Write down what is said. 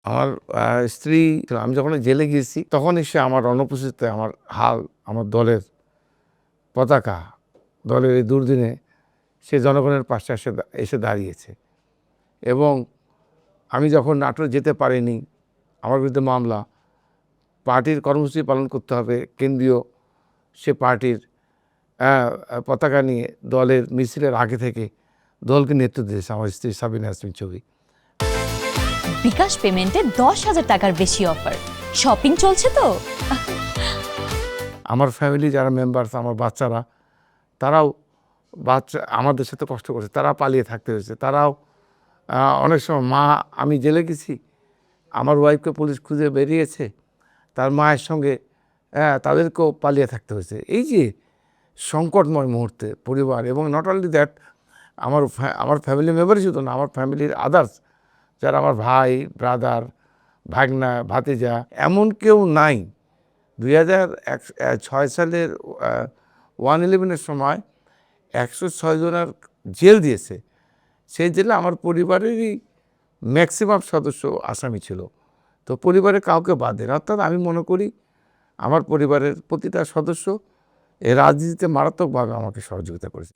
আমার স্ত্রী আমি যখন জেলে গিয়েছি তখনই সে আমার অনুপস্থিতিতে আমার হাল, আমার দলের পতাকা, দলের এই দুর্দিনে সে জনগণের পাশে এসে দাঁড়িয়েছে। এবং আমি যখন নাটোরে যেতে পারিনি, আমার বিরুদ্ধে মামলা, পার্টির কর্মসূচি পালন করতে হবে, কেন্দ্রীয় সে পার্টির পতাকা নিয়ে দলের মিছিলের আগে থেকে দলকে নেতৃত্ব দিয়েছে আমার স্ত্রী সাবিনা ইয়াসমিন চৌধুরী। বিকাশ পেমেন্টে 10,000 টাকার বেশি অফার, শপিং চলছে তো। আমার ফ্যামিলি যারা মেম্বার্স, আমার বাচ্চারা, তারাও আমাদের সাথে কষ্ট করছে, তারা পালিয়ে থাকতে হয়েছে। তারাও অনেক সময় আমি জেলে গেছি, আমার ওয়াইফকে পুলিশ খুঁজে বেরিয়েছে, তার মায়ের সঙ্গে তাদেরকেও পালিয়ে থাকতে হয়েছে। এই যে সংকটময় মুহূর্তে পরিবার, এবং নট অনলি দ্যাট, আমার ফ্যামিলি মেম্বারই শুধু না, আমার ফ্যামিলির আদার্স যারা আমার ভাই, ব্রাদার, ভাগনা, ভাতিজা, এমন কেউ নাই। 2006 সালের 1/11-এর সময় 106 জনের জেল দিয়েছে। সেই জেলে আমার পরিবারেরই ম্যাক্সিমাম সদস্য আসামি ছিল। তো পরিবারের কাউকে বাদ দেন। অর্থাৎ আমি মনে করি আমার পরিবারের প্রতিটা সদস্য এই রাজনীতিতে মারাত্মকভাবে আমাকে সহযোগিতা করেছে।